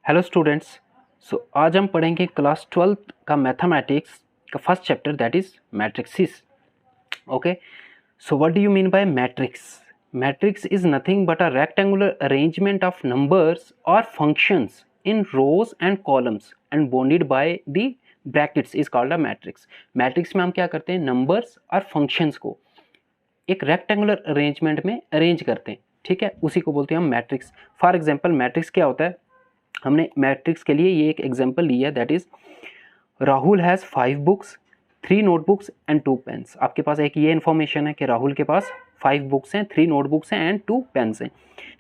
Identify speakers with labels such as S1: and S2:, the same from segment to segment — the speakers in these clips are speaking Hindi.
S1: Hello students. आज हम पढ़ेंगे क्लास 12th का मैथमेटिक्स का first chapter that is matrices. Okay, so what do you mean by matrix? Matrix is nothing but a rectangular arrangement of numbers और functions in rows and columns and bounded by the brackets is called a matrix. Matrix में हम क्या करते हैं? नंबर्स और फंक्शंस को एक रेक्टेंगुलर अरेंजमेंट में अरेंज करते हैं, ठीक है, उसी को बोलते हैं हम मैट्रिक्स। फॉर एग्जांपल मैट्रिक्स क्या होता है? हमने मैट्रिक्स के लिए ये एक एग्जांपल लिया, that is Rahul has 5 books, 3 notebooks and 2 pens. आपके पास एक ये इन्फॉर्मेशन है कि राहुल के पास 5 बुक्स हैं, 3 नोटबुक्स हैं एंड 2 पेन्स हैं।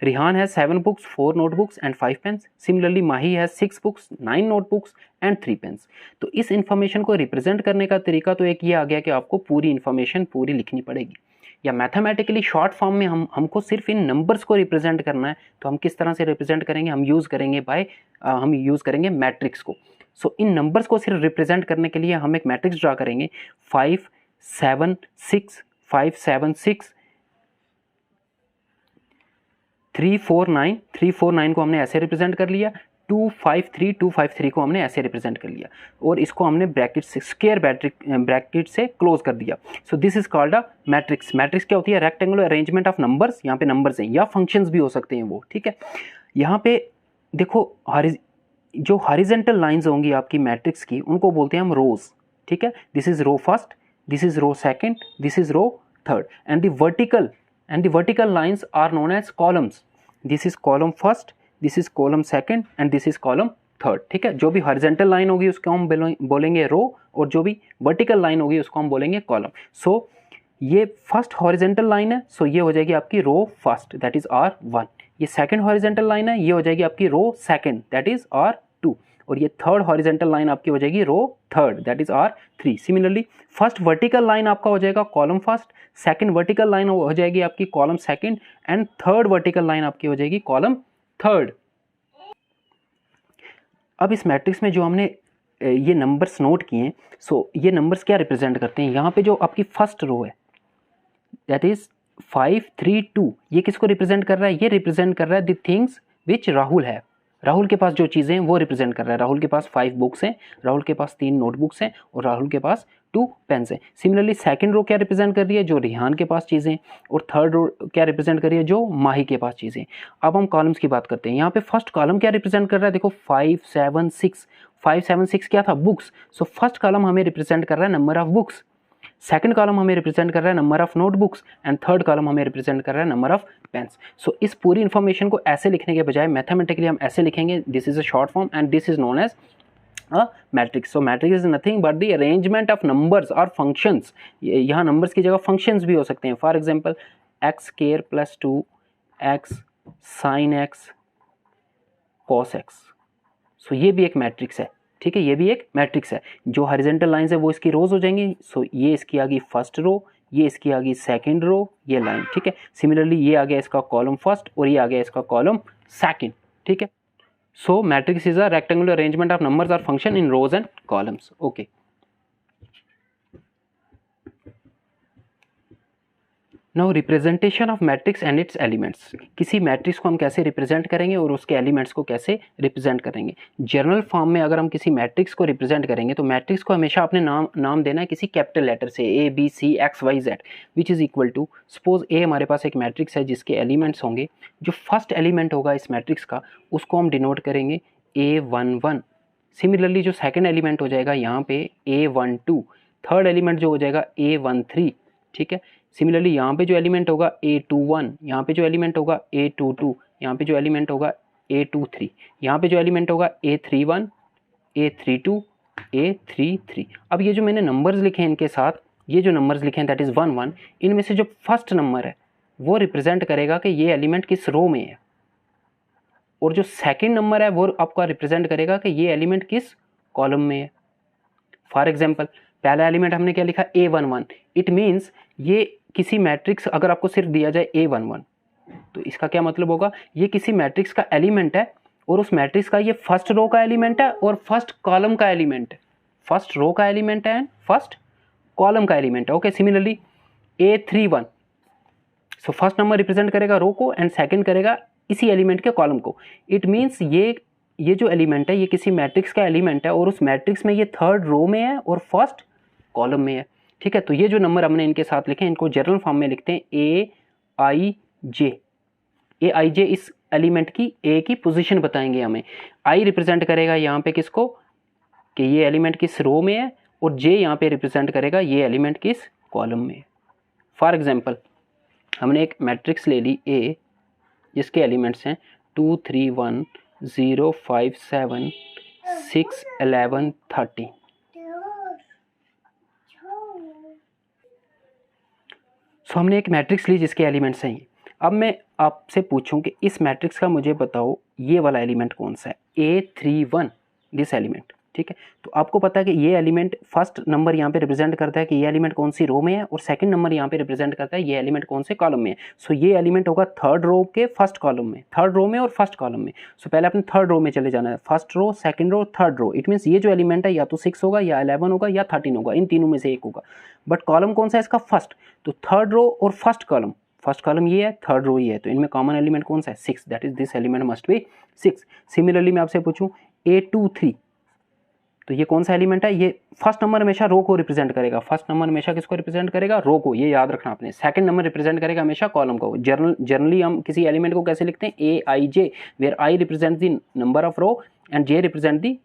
S1: Rihan has 7 books, 4 notebooks and 5 pens. Similarly Mahi has 6 books, 9 notebooks and 3 pens. तो इस इन्फॉर्मेशन को रिप्रेजेंट करने का तरीका तो एक ये आ गया कि आपको पूरी इन्फॉर्मेशन पूरी लिखनी पड़ेगी, या मैथमेटिकली शॉर्ट फॉर्म में हमको सिर्फ इन नंबर्स को रिप्रेजेंट करना है। तो हम किस तरह से रिप्रेजेंट करेंगे? हम यूज़ करेंगे मैट्रिक्स को। सो इन नंबर्स को सिर्फ रिप्रेजेंट करने के लिए हम एक मैट्रिक्स ड्रा करेंगे 5 7 6 5 7 6 3 4 9 3 4 9 को हमने ऐसे रिप्रेजेंट कर लिया, 2 5 3 2 5 3 को हमने ऐसे रिप्रेजेंट कर लिया और इसको हमने ब्रैकेट से स्क्वायर ब्रैकेट से क्लोज कर दिया। सो this is called a matrix. Matrix क्या होती है? Rectangular arrangement of numbers. यहाँ पे नंबर्स हैं या फंक्शंस भी हो सकते हैं वो, ठीक है। यहाँ पे देखो जो हॉरिजॉन्टल लाइंस होंगी आपकी मैट्रिक्स की, उनको बोलते हैं हम रोज, ठीक है। This is row first, this is row second, this is row third and the vertical lines are known as columns. This is column first, this is column second and this is column third, ठीक है। जो भी हॉरिजॉन्टल लाइन होगी उसको हम बोलेंगे रो और जो भी वर्टिकल लाइन होगी उसको हम बोलेंगे कॉलम। सो ये फर्स्ट हॉरिजॉन्टल लाइन है, सो ये हो जाएगी आपकी row first, that is R1। ये सेकंड हॉरिजॉन्टल लाइन है, ये हो जाएगी आपकी row second, that is R2। और ये थर्ड हॉरिजॉन्टल लाइन आपकी हो जाएगी row third, that is R3। Similarly first vertical line आपका हो जाएगा column first, second vertical line हो जाएगी आपकी column second and third vertical line आपकी हो जाएगी कॉलम थर्ड। अब इस मैट्रिक्स में जो हमने ये नंबर्स नोट किए हैं, सो ये नंबर्स क्या रिप्रेजेंट करते हैं? यहाँ पे जो आपकी फर्स्ट रो है दैट इज 5 3 2, ये किसको रिप्रेजेंट कर रहा है? ये रिप्रेजेंट कर रहा है द थिंग्स विच राहुल है। राहुल के पास जो चीज़ें हैं वो रिप्रेजेंट कर रहा है। राहुल के पास 5 बुक्स हैं, राहुल के पास 3 नोटबुक्स हैं और राहुल के पास 2 पेन्स हैं। सिमिलरली सेकंड रो क्या रिप्रेजेंट कर रही है? जो रिहान के पास चीज़ें, और थर्ड रो क्या रिप्रेजेंट कर रही है? जो माही के पास चीज़ें। अब हम कॉलम्स की बात करते हैं। यहाँ पे फर्स्ट कॉलम क्या रिप्रेजेंट कर रहा है? देखो 5 7 6, 5 7 6 क्या था? बुक्स। सो फर्स्ट कॉलम हमें रिप्रेजेंट कर रहा है number of books, second column हमें रिप्रेजेंट कर रहा है number of notebooks and third column हमें रिप्रेजेंट कर रहा है नंबर ऑफ पेन्स। सो इस पूरी इंफॉर्मेशन को ऐसे लिखने के बजाय मैथमेटिकली हम ऐसे लिखेंगे, this is a short form and this is known as a matrix. So matrix is nothing but the arrangement of numbers और फंक्शंस। यहाँ नंबर्स की जगह फंक्शंस भी हो सकते हैं। For example x square plus 2 x sine x cos x. So ये भी एक मैट्रिक्स है, ठीक है, ये भी एक मैट्रिक्स है। जो हॉरिजॉन्टल लाइंस है वो इसकी रोज हो जाएंगी। सो ये इसकी आ गई फर्स्ट रो, ये इसकी आ गई सेकंड रो, ये लाइन, ठीक है। सिमिलरली ये आ गया इसका कॉलम फर्स्ट और ये आ गया इसका कॉलम सेकंड, ठीक है। So matrix is a rectangular arrangement of numbers और function in rows and columns. Okay, now representation of matrix and its elements. किसी मैट्रिक्स को हम कैसे रिप्रेजेंट करेंगे और उसके एलिमेंट्स को कैसे रिप्रेजेंट करेंगे। जनरल फॉर्म में अगर हम किसी मैट्रिक्स को रिप्रेजेंट करेंगे तो मैट्रिक्स को हमेशा अपने नाम देना है किसी कैपिटल लेटर से, A B C X Y Z, which is equal to, suppose A हमारे पास एक मैट्रिक्स है जिसके एलिमेंट्स होंगे, जो फर्स्ट एलिमेंट होगा इस मैट्रिक्स का उसको हम डिनोट करेंगे A11। सिमिलरली जो सेकेंड एलिमेंट हो जाएगा यहाँ पे A12, थर्ड एलिमेंट जो हो जाएगा A13, ठीक है। सिमिलरली यहाँ पे जो एलिमेंट होगा A21, यहाँ पे जो एलिमेंट होगा A22, यहाँ पे जो एलिमेंट होगा A23, यहाँ पे जो एलिमेंट होगा A31, A32, A33। अब ये जो मैंने नंबर्स लिखे हैं इनके साथ, ये जो नंबर्स लिखे हैं दैट इज़ 1 1, इनमें से जो फर्स्ट नंबर है वो रिप्रेजेंट करेगा कि ये एलिमेंट किस रो में है, और जो सेकेंड नंबर है वो आपका रिप्रेजेंट करेगा कि ये एलिमेंट किस कॉलम में है। फॉर एग्जाम्पल पहला एलिमेंट हमने क्या लिखा? A11। इट मीन्स ये किसी मैट्रिक्स, अगर आपको सिर्फ दिया जाए A11 तो इसका क्या मतलब होगा? ये किसी मैट्रिक्स का एलिमेंट है और उस मैट्रिक्स का ये फर्स्ट रो का एलिमेंट है और फर्स्ट कॉलम का एलिमेंट है। फर्स्ट रो का एलिमेंट है एंड फर्स्ट कॉलम का एलिमेंट है। Okay, similarly A31, so first number represent करेगा रो को एंड सेकंड करेगा इसी एलिमेंट के कॉलम को। इट मीन्स ये ये जो एलिमेंट है ये किसी मैट्रिक्स का एलिमेंट है और उस मैट्रिक्स में ये थर्ड रो में है और फर्स्ट कॉलम में है, ठीक है। तो ये जो नंबर हमने इनके साथ लिखे हैं इनको जनरल फॉर्म में लिखते हैं a i J. A i जे इस एलिमेंट की ए की पोजीशन बताएंगे हमें। आई रिप्रेजेंट करेगा यहाँ पे किसको, कि ये एलिमेंट किस रो में है, और जे यहाँ पे रिप्रेजेंट करेगा ये एलिमेंट किस कॉलम में है। फॉर एग्जांपल हमने एक मैट्रिक्स ले ली ए जिसके एलिमेंट्स हैं 2 3 1 0 5 7 6 11 13। सो हमने एक मैट्रिक्स ली जिसके एलिमेंट्स हैं ये। अब मैं आपसे पूछूं कि इस मैट्रिक्स का मुझे बताओ ये वाला एलिमेंट कौन सा है, A31 दिस एलिमेंट, ठीक है। तो आपको पता है कि ये एलिमेंट फर्स्ट नंबर यहाँ पे रिप्रेजेंट करता है कि ये एलिमेंट कौन सी रो में है, और सेकंड नंबर यहाँ पे रिप्रेजेंट करता है ये एलिमेंट कौन से कॉलम में है। सो ये एलिमेंट होगा थर्ड रो के फर्स्ट कॉलम में, थर्ड रो में और फर्स्ट कॉलम में। सो पहले अपने थर्ड रो में चले जाना है, first row second row third row. It means ये जो एलिमेंट है या तो 6 होगा या 11 होगा या 13 होगा, इन तीनों में से एक होगा। बट कॉलम कौन सा है इसका, फर्स्ट। तो थर्ड रो और फर्स्ट कॉलम ये है, थर्ड रो ये है, तो इनमें कॉमन एलिमेंट कौन सा है, 6। That is this element must be 6। Similarly मैं आपसे पूछूं A23, तो ये कौन सा एलिमेंट है, ये फर्स्ट नंबर हमेशा रो को रिप्रेजेंट करेगा। फर्स्ट नंबर हमेशा किसको रिप्रेजेंट करेगा, रो को, ये याद रखना आपने। सेकंड नंबर रिप्रेजेंट करेगा हमेशा कॉलम को। जनरली हम किसी एलिमेंट को कैसे लिखते हैं, a i j, where i represent the number of row and j represent the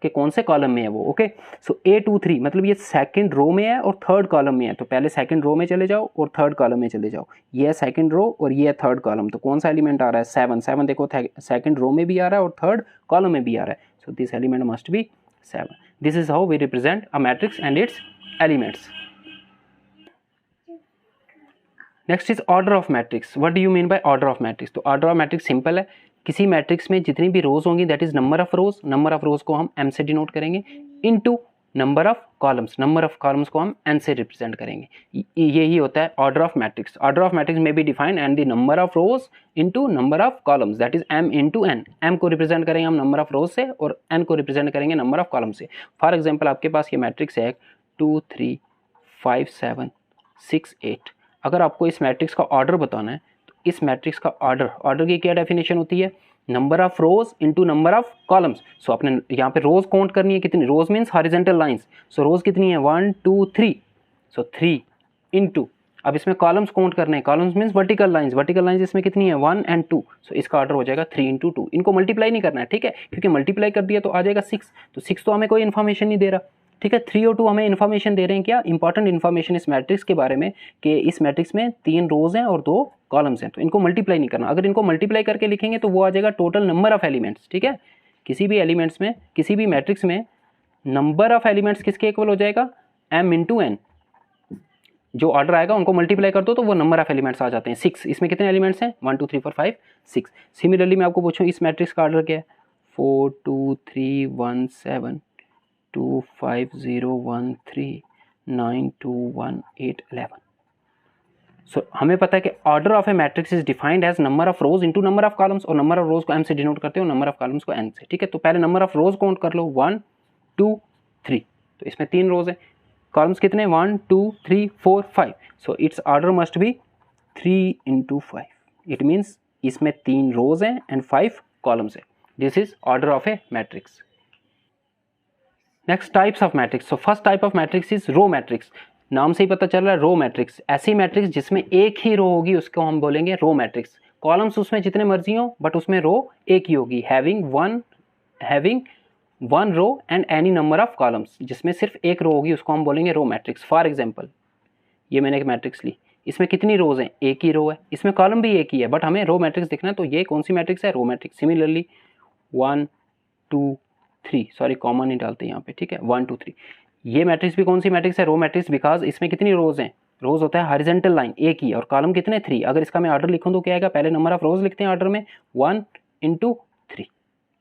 S1: कि कौन से कॉलम में है वो। ओके, सो A23 मतलब ये सेकंड रो में है और थर्ड कॉलम में है। तो पहले सेकंड रो में चले जाओ और थर्ड कॉलम में चले जाओ। ये है सेकंड रो और ये है थर्ड कॉलम। तो कौन सा एलिमेंट आ रहा है, 7 देखो सेकंड रो में भी आ रहा है और थर्ड कॉलम में भी आ रहा है। So this element must be 7. This is how we represent a matrix and its elements. Next is order of matrix. What do you mean by order of matrix? तो order of matrix simple है, किसी मैट्रिक्स में जितनी भी रोज होंगी that is number of rows, number of rows को हम m से डिनोट करेंगे, into number of columns, number of columns को हम n से रिप्रेजेंट करेंगे। यही होता है order of matrix. Order of matrix में be defined and the number of rows into number of columns, that is m into n। m को रिप्रेजेंट करेंगे हम नंबर ऑफ रोज से और n को रिप्रेजेंट करेंगे नंबर ऑफ कॉलम से। फॉर एग्जाम्पल आपके पास ये मैट्रिक्स है 2 3 5 7 6 8। अगर आपको इस मैट्रिक्स का ऑर्डर बताना है तो इस मैट्रिक्स का ऑर्डर की क्या डेफिनेशन होती है, number of rows into number of columns. So आपने यहाँ पे रोज काउंट करनी है, कितनी rows means horizontal lines. So rows कितनी है 1 2 3, सो 3 इनटू, अब इसमें कॉलम्स काउंट करने हैं, columns means vertical lines, vertical lines इसमें कितनी है 1 and 2। सो इसका ऑर्डर हो जाएगा 3 into 2। इनको मल्टीप्लाई नहीं करना है, ठीक है, क्योंकि मल्टीप्लाई कर दिया तो आ जाएगा 6। तो 6 तो हमें कोई इन्फॉर्मेशन नहीं दे रहा, ठीक है। 3 और 2 हमें इन्फॉर्मेशन दे रहे हैं, क्या इंपॉर्टेंट इन्फॉर्मेशन इस मैट्रिक्स के बारे में कि इस मैट्रिक्स में 3 रोज हैं और 2 कॉलम्स हैं। तो इनको मल्टीप्लाई नहीं करना, अगर इनको मल्टीप्लाई करके लिखेंगे तो वो आ जाएगा टोटल नंबर ऑफ एलिमेंट्स, ठीक है। किसी भी एलिमेंट्स में, किसी भी मैट्रिक्स में नंबर ऑफ एलिमेंट्स किसके इक्वल हो जाएगा, m इंटू n। जो ऑर्डर आएगा उनको मल्टीप्लाई कर दो तो वो नंबर ऑफ एलिमेंट्स आ जाते हैं। 6, इसमें कितने एलिमेंट्स हैं 1 2 3 4 5 6। सिमिलरली मैं आपको पूछूं इस मैट्रिक्स का ऑर्डर क्या है, 4 2 3 1 7 2 5 0 1 3 9 2 1 8 11। सो हमें पता है कि order of a matrix is defined as number of rows into number of columns, और नंबर ऑफ रोज को m से डिनोट करते हो, नंबर ऑफ कॉलम्स को n से, ठीक है। तो पहले नंबर ऑफ रोज काउंट कर लो 1 2 3, तो इसमें 3 रोज है, कॉलम्स कितने 1 2 3 4 5। So its order must be 3 into 5। It means इसमें 3 रोज हैं एंड 5 कॉलम्स है। This is order of a matrix. Next types of matrix. So first type of matrix is row matrix. नाम से ही पता चल रहा है रो मैट्रिक्स, ऐसी मैट्रिक्स जिसमें एक ही रो होगी उसको हम बोलेंगे रो मैट्रिक्स। कॉलम्स उसमें जितने मर्जी हो बट उसमें रो एक ही होगी, having one row and any number of columns. जिसमें सिर्फ एक रो होगी उसको हम बोलेंगे रो मैट्रिक्स। फॉर एग्जाम्पल ये मैंने एक मैट्रिक्स ली, इसमें कितनी रोज हैं, एक ही रो है, इसमें कॉलम भी एक ही है, बट हमें रो मैट्रिक्स दिखना है तो ये कौन सी मैट्रिक्स है, row matrix. Similarly 1 2 3, sorry common नहीं डालते यहाँ पे, ठीक है, 1 2 3। ये मैट्रिक्स भी कौन सी मैट्रिक्स है, रो मैट्रिक्स, बिकॉज इसमें कितनी रोज हैं, रोज होता है हॉरिजॉन्टल लाइन एक ही, और कॉलम कितने 3। अगर इसका मैं ऑर्डर लिखूँ तो क्या आएगा, पहले नंबर ऑफ रोज लिखते हैं ऑर्डर में 1 into 3,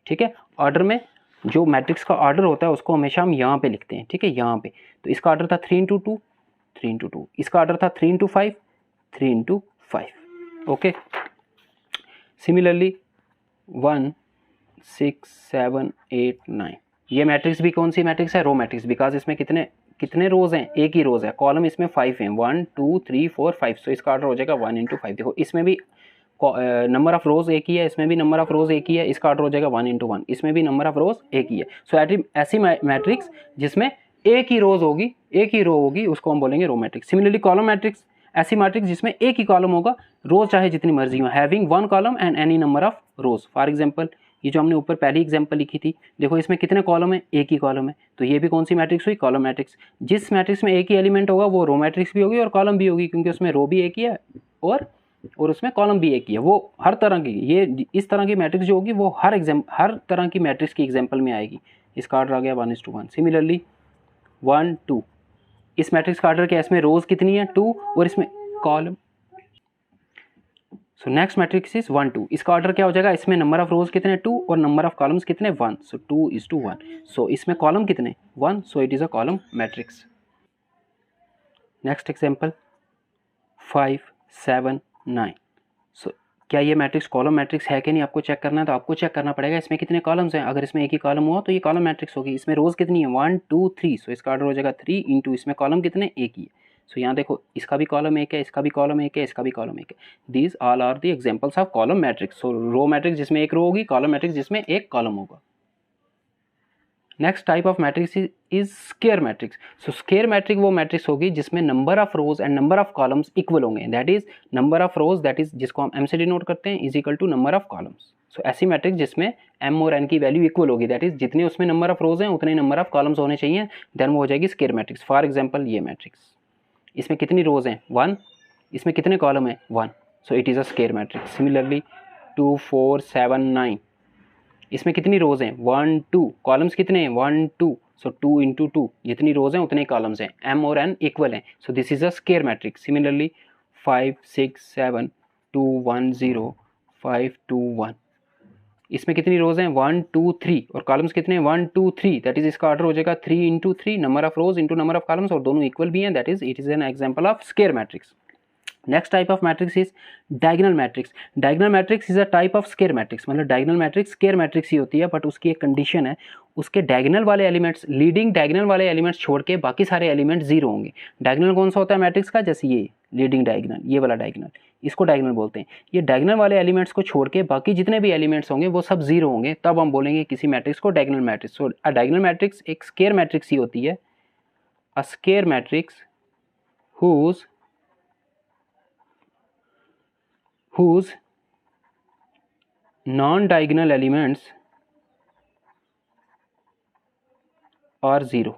S1: ठीक है। ऑर्डर में जो मैट्रिक्स का ऑर्डर होता है उसको हमेशा हम यहाँ पे लिखते हैं, ठीक है, यहाँ पे। तो इसका ऑर्डर था 3 into 2 3 into 2, इसका ऑर्डर था 3 into 5 3 into 5। ओके, सिमिलरली 1 6 7 8 9, ये मैट्रिक्स भी कौन सी मैट्रिक्स है, रो मैट्रिक्स, बिकॉज इसमें कितने रोज हैं, एक ही रोज है, कॉलम इसमें 5 हैं, 1 2 3 4 5। सो इसका ऑर्डर हो जाएगा 1 into 5। देखो इसमें भी नंबर ऑफ रोज एक ही है, इसमें भी नंबर ऑफ रोज एक ही है, इसका ऑर्डर हो जाएगा 1 × 1, इसमें भी नंबर ऑफ रोज एक ही है। सो ऐसी मैट्रिक्स जिसमें एक ही रोज होगी, एक ही रो होगी, उसको हम बोलेंगे row matrix. Similarly column matrix, ऐसी मैट्रिक्स जिसमें एक ही कॉलम होगा, रोज चाहे जितनी मर्जी हो, having one column and any number of rose. For example ये जो हमने ऊपर पहली एग्जांपल लिखी थी, देखो इसमें कितने कॉलम है, एक ही कॉलम है, तो ये भी कौन सी मैट्रिक्स हुई, कॉलम मैट्रिक्स। जिस मैट्रिक्स में एक ही एलिमेंट होगा वो रो मैट्रिक्स भी होगी और कॉलम भी होगी, क्योंकि उसमें रो भी एक ही है और उसमें कॉलम भी एक ही है। वो हर तरह की, ये इस तरह की मैट्रिक्स जो होगी वो हर तरह की मैट्रिक्स की एग्जाम्पल में आएगी। इसका ऑर्डर आ गया 1:1। सिमिलरली 1 2, इस मैट्रिक्स का ऑर्डर क्या है, इसमें रोज कितनी है 2 और इसमें column. So next matrix is 1 2, इसका ऑर्डर क्या हो जाएगा, इसमें नंबर ऑफ रोज कितने 2 और नंबर ऑफ कॉलम्स कितने 1, सो 2:1। सो इसमें कॉलम कितने 1, so it is a column matrix. Next example 5 7 9। सो क्या ये मैट्रिक्स कॉलम मैट्रिक्स है कि नहीं, आपको चेक करना है, तो आपको चेक करना पड़ेगा इसमें कितने कॉलम्स हैं। अगर इसमें एक ही कॉलम हुआ तो ये कॉलम मैट्रिक्स होगी। इसमें रोज कितनी है 1 2 3, सो इसका ऑर्डर हो जाएगा 3 × इसमें कॉलम कितने एक ही है। सो यहाँ देखो इसका भी कॉलम एक है, इसका भी कॉलम एक है, इसका भी कॉलम एक है। These all are the examples of column matrix. So row matrix जिसमें एक रो होगी, कॉलम मैट्रिक्स जिसमें एक कॉलम होगा। Next type of matrix is square matrix. So square matrix वो मैट्रिक्स होगी जिसमें number of rows and number of columns equal होंगे। That is number of rows, that is जिसको हम एम से डिनोट करते हैं, is equal to number of columns. So ऐसी मैट्रिक्स जिसमें एम और एन की वैल्यू इक्वल होगी, दैट इज जितने उसमें नंबर ऑफ रोज हैं उतने नंबर ऑफ कॉलम्स होने चाहिए, देन वो हो जाएगी स्क्वायर मैट्रिक्स। फॉर एग्जाम्पल ये मैट्रिक्स, इसमें कितनी रोज हैं 1, इसमें कितने कॉलम हैं 1, so it is a square matrix. Similarly 2 4 7 9, इसमें कितनी रोज हैं 1 2, कॉलम्स कितने हैं 1 2, सो 2 × 2, जितनी रोज हैं उतने कॉलम्स हैं, एम और एन इक्वल हैं, सो this is a square matrix. Similarly 5 6 7 2 1 0 5 2 1, इसमें कितनी रोज हैं 1 2 3 और कॉलम्स कितने हैं 1 2 3, दैट इज इसका ऑर्डर हो जाएगा 3 × 3, number of rose into number of columns, और दोनों इक्वल भी हैं, that is it is an example of square matrix. Next type of matrix is diagonal matrix. Diagonal matrix is a type of square matrix. मतलब डायगोनल मैट्रिक्स स्क्वायर मैट्रिक्स ही होती है, बट उसकी एक कंडीशन है, उसके डायगोनल वाले एलिमेंट्स, लीडिंग डायगोनल वाले एलिमेंट्स छोड़ के बाकी सारे एलिमेंट जीरो होंगे। डायगोनल कौन सा होता है मैट्रिक्स का, जैसे ये लीडिंग डायगोनल, ये वाला डायगोनल, इसको डायगोनल बोलते हैं। ये डायगोनल वाले एलिमेंट्स को छोड़ के बाकी जितने भी एलिमेंट्स होंगे वो सब जीरो होंगे, तब हम बोलेंगे किसी मैट्रिक्स को डायगोनल मैट्रिक्स। सो अ डायगोनल मैट्रिक्स एक स्क्वायर मैट्रिक्स ही होती है, a square matrix whose non-diagonal elements are zero,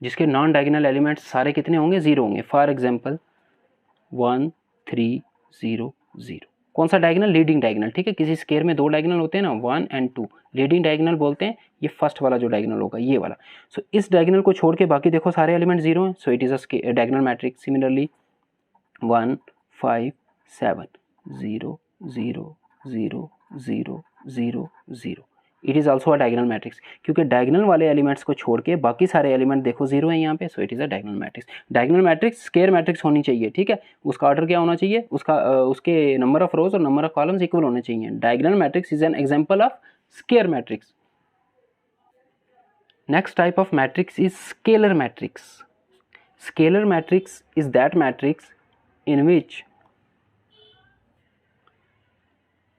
S1: जिसके नॉन डायगोनल एलिमेंट्स सारे कितने होंगे, जीरो होंगे। फॉर एग्जांपल 1 3 0 0, कौन सा डायगोनल, लीडिंग डायगोनल। ठीक है, किसी स्क्वायर में दो डायगोनल होते हैं ना, 1 और 2, लीडिंग डायगोनल बोलते हैं, ये फर्स्ट वाला जो डायगोनल होगा ये वाला। सो इस डायगोनल को छोड़ के बाकी देखो सारे एलिमेंट जीरो हैं, so it is a diagonal matrix. Similarly 1 5 7 0 0 0 0 0 0, it is also a diagonal matrix, क्योंकि डायगोनल वाले एलिमेंट्स को छोड़ के बाकी सारे एलिमेंट देखो जीरो हैं यहाँ पे, so it is a diagonal matrix. Diagonal matrix square matrix होनी चाहिए। ठीक है, उसका ऑर्डर क्या होना चाहिए, उसके नंबर ऑफ रोज और नंबर ऑफ कॉलम्स इक्वल होने चाहिए। Diagonal matrix is an example of square matrix. Next type of matrix is scalar matrix. Scalar matrix is that matrix in which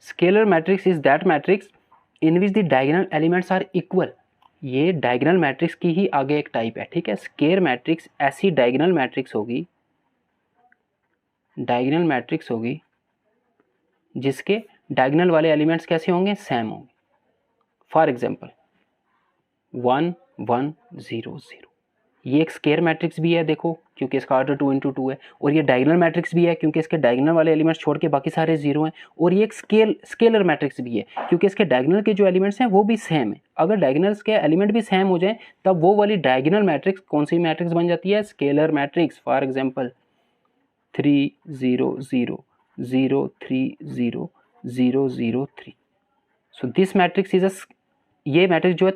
S1: scalar matrix is that matrix in which the diagonal elements are equal। ये डायगोनल मैट्रिक्स की ही आगे एक टाइप है। ठीक है, स्केलर मैट्रिक्स ऐसी डायगोनल मैट्रिक्स होगी, डायगोनल मैट्रिक्स होगी जिसके डायगोनल वाले एलिमेंट्स कैसे होंगे, सेम होंगे। फॉर एग्जांपल 1 1 0 0, ये एक स्क्वायर मैट्रिक्स भी है देखो, क्योंकि इसका ऑर्डर 2 × 2 है, और ये डायगोनल मैट्रिक्स भी है क्योंकि इसके डायगोनल वाले एलिमेंट्स छोड़ के बाकी सारे जीरो हैं, और ये एक स्केलर मैट्रिक्स भी है क्योंकि इसके डायगोनल के जो एलिमेंट्स हैं वो भी सेम है। अगर डायगोनल्स के एलिमेंट भी सेम हो जाएं तब वो वाली डायगोनल मैट्रिक्स कौन सी मैट्रिक्स बन जाती है, scalar matrix. For example 3 0 0 0 3 0 0 0 3, so this matrix is अ, ये मैट्रिक्स जो है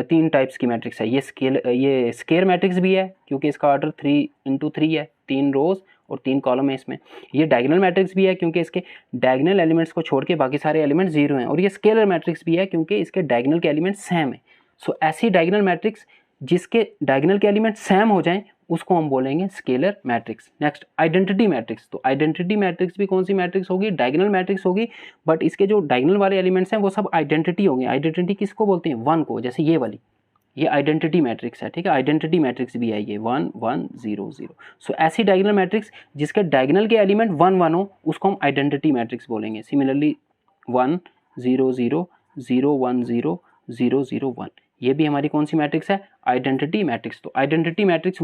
S1: तीन टाइप्स की मैट्रिक्स है। ये स्केलर मैट्रिक्स भी है क्योंकि इसका ऑर्डर 3 × 3 है, 3 रोज और 3 कॉलम है इसमें। ये डायगोनल मैट्रिक्स भी है क्योंकि इसके डायगोनल एलिमेंट्स को छोड़ के बाकी सारे एलिमेंट जीरो हैं, और ये स्केलर मैट्रिक्स भी है क्योंकि इसके डायगोनल के एलिमेंट सेम है। सो ऐसी डायगोनल मैट्रिक्स जिसके डायगोनल के एलिमेंट सेम हो जाएं उसको हम बोलेंगे scalar matrix. Next identity matrix, तो आइडेंटिटी मैट्रिक्स भी कौन सी मैट्रिक्स होगी, डायगोनल मैट्रिक्स होगी, बट इसके जो डायगोनल वाले एलिमेंट्स हैं वो सब आइडेंटिटी होंगे। आइडेंटिटी किसको बोलते हैं, 1 को, जैसे ये वाली, ये आइडेंटिटी मैट्रिक्स है, ठीक है, आइडेंटिटी मैट्रिक्स भी है ये 1 1 0 0। सो ऐसी डायगोनल मैट्रिक्स जिसके डायगोनल के एलिमेंट 1 1 हो उसको हम आइडेंटिटी मैट्रिक्स बोलेंगे। सिमिलरली 1 0 0 0 1 0 0 0 1, ये भी हमारी कौन सी मैट्रिक्स है, आइडेंटिटी मैट्रिक्स। तो आइडेंटिटी मैट्रिक्स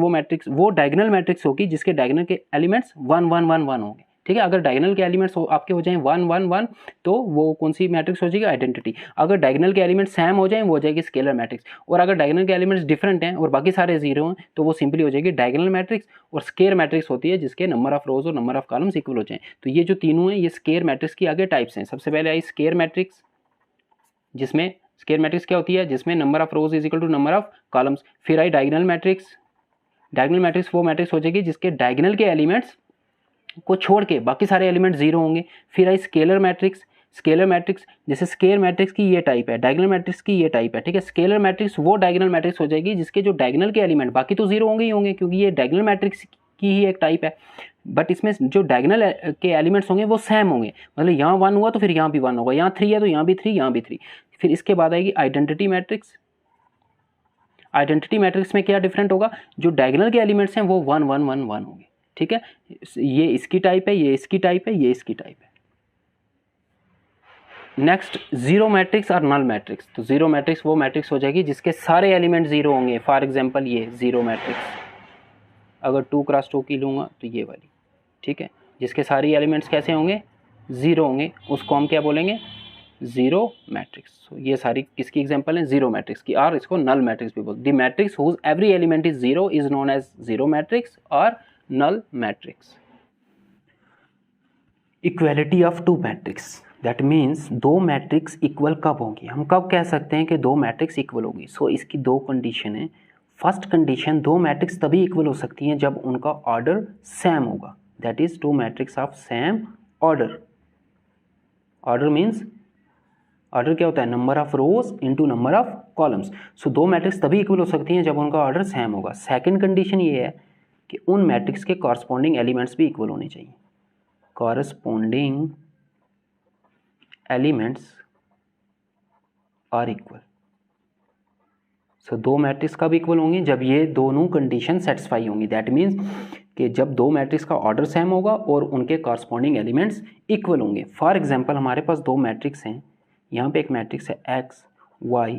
S1: वो डायगोनल मैट्रिक्स होगी जिसके डायगोनल के एलिमेंट्स 1 1 1 1 होंगे, ठीक है। अगर डायगोनल के एलिमेंट्स आपके हो जाएं 1 1 1 तो वो कौन सी मैट्रिक्स हो जाएगी, आइडेंटिटी। अगर डायगोनल के एलिमेंट्स सेम हो जाएं वो हो जाएगी स्केलर मैट्रिक्स। और अगर डायगोनल के एलिमेंट्स डिफरेंट हैं और बाकी सारे जीरो हैं तो वो सिंपली हो जाएगी डायगोनल मैट्रिक्स। और स्केयर मैट्रिक्स होती है जिसके नंबर ऑफ रोज और नंबर ऑफ कॉलम्स इक्वल हो जाएं। तो ये जो तीनों हैं ये स्केयर मैट्रिक्स की आगे टाइप्स हैं। सबसे पहले आई स्केयर मैट्रिक्स, जिसमें स्केयर मैट्रिक्स क्या होती है, जिसमें number of rows is equal to number of columns. फिर आई डायगोनल मैट्रिक्स, डायगोनल मैट्रिक्स वो मैट्रिक्स हो जाएगी जिसके डायगोनल के एलिमेंट्स को छोड़ के बाकी सारे एलिमेंट जीरो होंगे। फिर आई स्केलर मैट्रिक्स, स्केलर मैट्रिक्स जैसे स्केयर मैट्रिक्स की ये टाइप है, डायगोनल मैट्रिक्स की ये टाइप है, ठीक है। स्केलर मैट्रिक्स वो डायगोनल मैट्रिक्स हो जाएगी जिसके जो डायगोनल के एलिमेंट, बाकी तो जीरो होंगे ही होंगे क्योंकि ये डायगोनल मैट्रिक्स की ही एक टाइप है, बट इसमें जो डायगोनल के एलिमेंट्स होंगे वो सेम होंगे। मतलब यहाँ 1 हुआ तो फिर यहाँ भी 1 होगा, यहाँ 3 है तो यहाँ भी 3, यहाँ भी 3। फिर इसके बाद आएगी आइडेंटिटी मैट्रिक्स। आइडेंटिटी मैट्रिक्स में क्या डिफरेंट होगा, जो डायगोनल के एलिमेंट्स हैं वो 1 1 1 1 होंगे, ठीक है। ये इसकी टाइप है, ये इसकी टाइप है, ये इसकी टाइप है। नेक्स्ट जीरो मैट्रिक्स और नल मैट्रिक्स। तो जीरो मैट्रिक्स वो मैट्रिक्स हो जाएगी जिसके सारे एलिमेंट जीरो होंगे। फॉर एग्जांपल ये जीरो मैट्रिक्स, अगर 2 क्रॉस 2 की लूँगा तो ये वाली, ठीक है, जिसके सारे एलिमेंट्स कैसे होंगे, जीरो होंगे, उसको हम क्या बोलेंगे, जीरो मैट्रिक्स। ये सारी किसकी एग्जांपल है, जीरो मैट्रिक्स की। और इसको नल मैट्रिक्स भी बोलते हैं। The matrix whose every element is zero is known as zero matrix और null matrix. Equality of two matrix, that means दो मैट्रिक्स इक्वल कब होंगी, हम कब कह सकते हैं कि दो मैट्रिक्स इक्वल होगी। सो इसकी दो कंडीशन है। फर्स्ट कंडीशन, दो मैट्रिक्स तभी इक्वल हो सकती हैं जब उनका ऑर्डर सेम होगा, that is two matrix of same order. Order means, order क्या होता है, number of rows into number of columns. So दो मैट्रिक्स तभी इक्वल हो सकती हैं जब उनका ऑर्डर सेम होगा। सेकंड कंडीशन ये है कि उन मैट्रिक्स के कॉरस्पॉन्डिंग एलिमेंट्स भी इक्वल होने चाहिए। Corresponding elements are equal. So दो मैट्रिक्स कब इक्वल होंगी, जब ये दोनों कंडीशन सेटिस्फाई होंगी। दैट मीन्स कि जब दो मैट्रिक्स का ऑर्डर सेम होगा और उनके कॉरस्पॉन्डिंग एलिमेंट्स इक्वल होंगे। फॉर एग्जांपल हमारे पास दो मैट्रिक्स हैं, यहाँ पे एक मैट्रिक्स है x y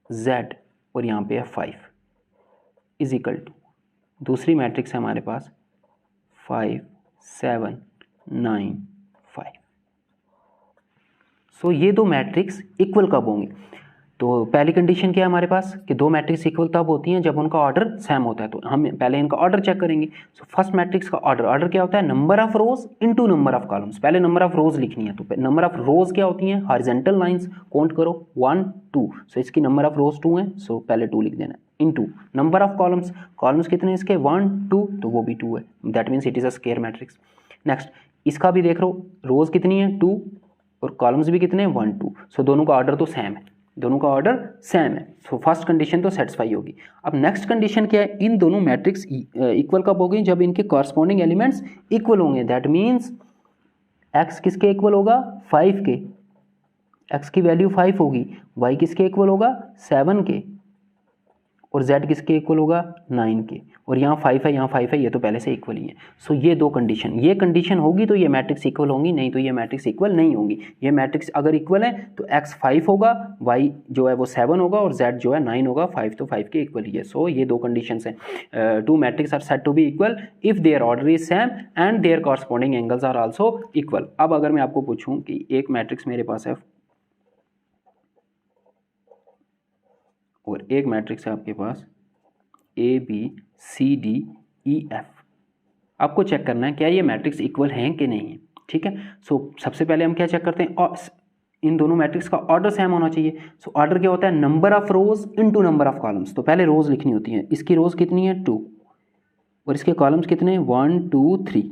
S1: z और यहाँ पे है 5 इज इक्वल टू, दूसरी मैट्रिक्स है हमारे पास 5 7 9 5। सो ये दो मैट्रिक्स इक्वल कब होंगे, तो पहली कंडीशन क्या है हमारे पास कि दो मैट्रिक्स इक्वल तब होती हैं जब उनका ऑर्डर सेम होता है। तो हम पहले इनका ऑर्डर चेक करेंगे। सो फर्स्ट मैट्रिक्स का ऑर्डर क्या होता है, number of rows into number of columns. पहले नंबर ऑफ रोज लिखनी है, तो नंबर ऑफ रोज क्या होती हैं, हॉरिजॉन्टल लाइंस, काउंट करो 1 2। सो इसकी नंबर ऑफ रोज 2 है, सो पहले 2 लिख देना, into number of columns, columns कितने हैं इसके 1 2, तो वो भी 2 है, that means it is a square matrix. Next इसका भी देख लो, रोज कितनी है 2 और कॉलम्स भी कितने हैं 1 2। सो दोनों का ऑर्डर तो सेम है, दोनों का ऑर्डर सेम है। सो फर्स्ट कंडीशन तो सेटिस्फाई होगी। अब नेक्स्ट कंडीशन क्या है, इन दोनों मैट्रिक्स इक्वल कब होगी, जब इनके कॉरस्पॉन्डिंग एलिमेंट्स इक्वल होंगे। दैट मीन्स x किसके इक्वल होगा, 5 के, x की वैल्यू 5 होगी, y किसके इक्वल होगा 7 के, और z किसके इक्वल होगा 9 के। और यहाँ 5 है, यहाँ 5 है, ये तो पहले से इक्वल ही है। सो ये दो कंडीशन, ये कंडीशन होगी तो ये मैट्रिक्स इक्वल होंगी, नहीं तो ये मैट्रिक्स इक्वल नहीं होंगी। ये मैट्रिक्स अगर इक्वल है तो x 5 होगा, y जो है वो 7 होगा और z जो है 9 होगा। 5 तो 5 के इक्वल ही है। सो ये दो कंडीशंस हैं। Two matrix are said to be equal if their order is same and their corresponding angles are also equal. अब अगर मैं आपको पूछूं कि एक मैट्रिक्स मेरे पास है और एक मैट्रिक्स है आपके पास ABCDEF, आपको चेक करना है क्या ये मैट्रिक्स इक्वल हैं कि नहीं है, ठीक है। सो सबसे पहले हम क्या चेक करते हैं, इन दोनों मैट्रिक्स का ऑर्डर सेम होना चाहिए। सो ऑर्डर क्या होता है, number of rows into number of columns. तो पहले रोज लिखनी होती है, इसकी रोज कितनी है 2 और इसके कॉलम्स कितने हैं 1 2 3,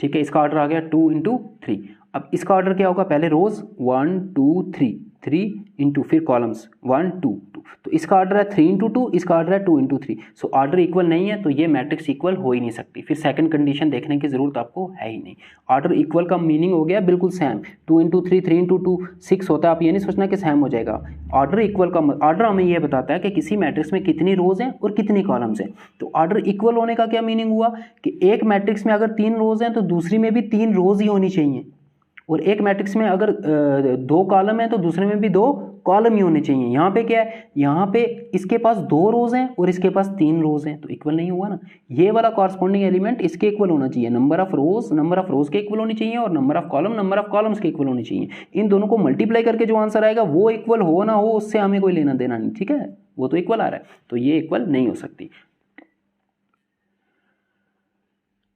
S1: ठीक है। इसका ऑर्डर आ गया 2 इंटू 3। अब इसका ऑर्डर क्या होगा, पहले रोज 1 2 3 3 इंटू फिर कॉलम्स 1 2 2। तो इसका ऑर्डर है 3 इंटू 2, इसका ऑर्डर है 2 इंटू 3। सो ऑर्डर इक्वल नहीं है तो ये मैट्रिक्स इक्वल हो ही नहीं सकती, फिर सेकंड कंडीशन देखने की जरूरत आपको है ही नहीं। ऑर्डर इक्वल का मीनिंग हो गया बिल्कुल सेम, 2 इंटू 3, 3 इंटू 2 6 होता है। आप ये नहीं सोचना कि सेम हो जाएगा। ऑर्डर इक्वल का ऑर्डर हमें यह बताता है कि किसी मैट्रिक्स में कितनी रोज हैं और कितनी कॉलम्स हैं। तो ऑर्डर इक्वल होने का क्या मीनिंग हुआ कि एक मैट्रिक्स में अगर 3 रोज हैं तो दूसरी में भी 3 रोज ही होनी चाहिए, और एक मैट्रिक्स में अगर 2 कॉलम है तो दूसरे में भी 2 कॉलम ही होने चाहिए। यहाँ पे क्या है, यहाँ पे इसके पास 2 रोज हैं और इसके पास 3 रोज हैं, तो इक्वल नहीं हुआ ना। ये वाला कॉरस्पॉन्डिंग एलिमेंट इसके इक्वल होना चाहिए, नंबर ऑफ रोज के इक्वल होनी चाहिए, और नंबर ऑफ कॉलम्स के इक्वल होनी चाहिए। इन दोनों को मल्टीप्लाई करके जो आंसर आएगा वो इक्वल हो ना हो उससे हमें कोई लेना देना नहीं, ठीक है, वो तो इक्वल आ रहा है, तो ये इक्वल नहीं हो सकती।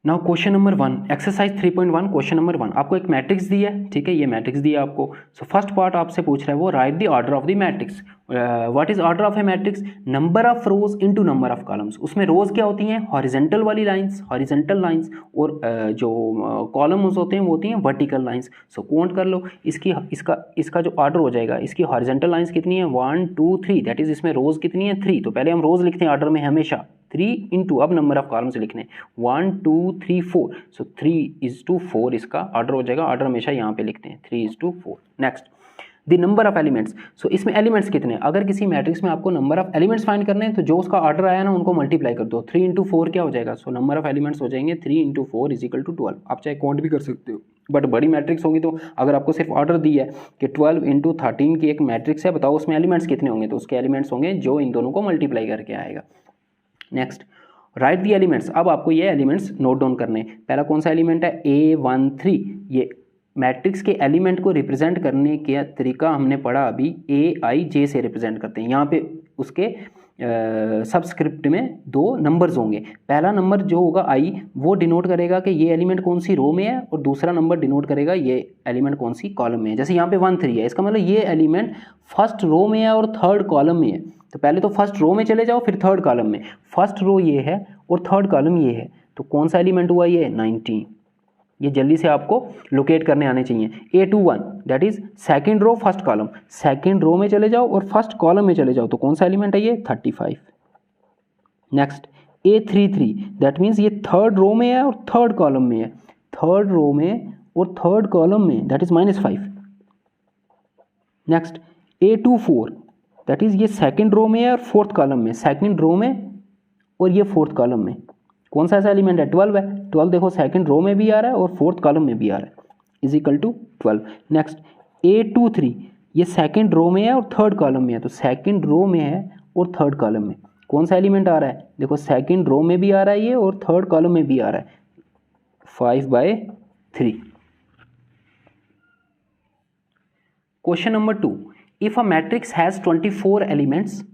S1: Now question number 1, exercise 3.1 question number 1। आपको एक मैट्रिक्स दिया है, ठीक है, ये मैट्रिक्स दिया आपको। सो फर्स्ट पार्ट आपसे पूछ रहा है वो right the order of the matrix. What is order of a matrix? Number of rows into number of columns. उसमें रोज क्या होती हैं? हॉरिजेंटल वाली लाइंस, हॉरिजेंटल लाइंस, और जो कॉलम्स होते हैं वो होती हैं वर्टिकल लाइंस। सो काउंट कर लो, इसका जो ऑर्डर हो जाएगा, इसकी हॉरिजेंटल लाइंस कितनी है? 1 2 3, दैट इज इसमें रोज कितनी है? 3। तो पहले हम रोज लिखते हैं ऑर्डर में हमेशा 3 इंटू, अब नंबर ऑफ कॉलम्स लिखने 1 2 3 4। सो 3:4 इसका ऑर्डर हो जाएगा। ऑर्डर हमेशा यहाँ पे लिखते हैं 3:4। Next the number of elements. So इसमें एलिमेंट्स कितने हैं? अगर किसी मैट्रिक्स में आपको नंबर ऑफ एलिमेंट्स फाइंड करने हैं तो जो उसका ऑर्डर आया ना उनको मल्टीप्लाई कर दो। 3 इंटू 4 क्या हो जाएगा? सो नंबर ऑफ एलिमेंट्स हो जाएंगे 3 इंटू 4 इज इक्वल टू 12। आप चाहे काउंट भी कर सकते हो, बट बड़ी मैट्रिक्स होगी तो अगर आपको सिर्फ ऑर्डर दिया है कि 12 इंटू 13 की एक मैट्रिक्स है, बताओ उसमें एलिमेंट्स कितने होंगे? तो उसके एलिमेंट्स होंगे जो इन दोनों को मल्टीप्लाई करके आएगा। Next right the elements. अब आपको ये एलिमेंट्स नोट डाउन करने। पहला कौन सा एलिमेंट है? A13। ये मैट्रिक्स के एलिमेंट को रिप्रेजेंट करने का तरीका हमने पढ़ा अभी, AIJ से रिप्रेजेंट करते हैं। यहाँ पे उसके सबस्क्रिप्ट में 2 नंबर्स होंगे। पहला नंबर जो होगा I, वो डिनोट करेगा कि ये एलिमेंट कौन सी रो में है, और दूसरा नंबर डिनोट करेगा ये एलिमेंट कौन सी कॉलम में है। जैसे यहाँ पे 1 3 है, इसका मतलब ये एलिमेंट फर्स्ट रो में है और थर्ड कॉलम में है। तो पहले तो फर्स्ट रो में चले जाओ, फिर थर्ड कॉलम में। फर्स्ट रो ये है और थर्ड कॉलम ये है, तो कौन सा एलिमेंट हुआ? ये 19। ये जल्दी से आपको लोकेट करने आने चाहिए। A21 that is second row first column, second row में चले जाओ और फर्स्ट कॉलम में चले जाओ, तो कौन सा एलिमेंट है? ये 35। नेक्स्ट A33 दैट मीन्स ये थर्ड रो में है और थर्ड कॉलम में है, थर्ड रो में और थर्ड कॉलम में, that is -5। Next A24 that is ये सेकंड रो में है और फोर्थ कॉलम में, सेकंड रो में और ये फोर्थ कॉलम में। कौन सा ऐसा एलिमेंट है? 12 है। 12 देखो सेकंड रो में भी आ रहा है और फोर्थ कॉलम में भी आ रहा है, is equal to 12। Next A23 ये सेकंड रो में है और थर्ड कॉलम में है, तो सेकंड रो में है और थर्ड कॉलम में कौन सा एलिमेंट आ रहा है? देखो सेकंड रो में भी आ रहा है ये और थर्ड कॉलम में भी आ रहा है, 5/3। Question number 2, if a matrix has 24 elements.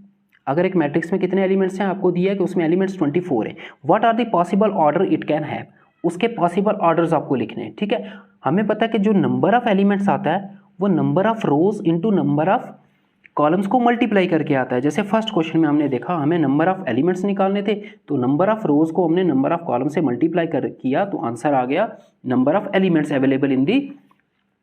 S1: अगर एक मैट्रिक्स में कितने एलिमेंट्स हैं आपको दिया है कि उसमें एलिमेंट्स 24 हैं, what are the possible order it can have. उसके पॉसिबल ऑर्डर्स आपको लिखने हैं, ठीक है। हमें पता है कि जो नंबर ऑफ एलिमेंट्स आता है वो number of rose into number of columns को मल्टीप्लाई करके आता है। जैसे फर्स्ट क्वेश्चन में हमने देखा हमें नंबर ऑफ एलिमेंट्स निकालने थे, तो नंबर ऑफ रोज को हमने नंबर ऑफ कॉलम से मल्टीप्लाई किया, तो आंसर आ गया number of elements available in the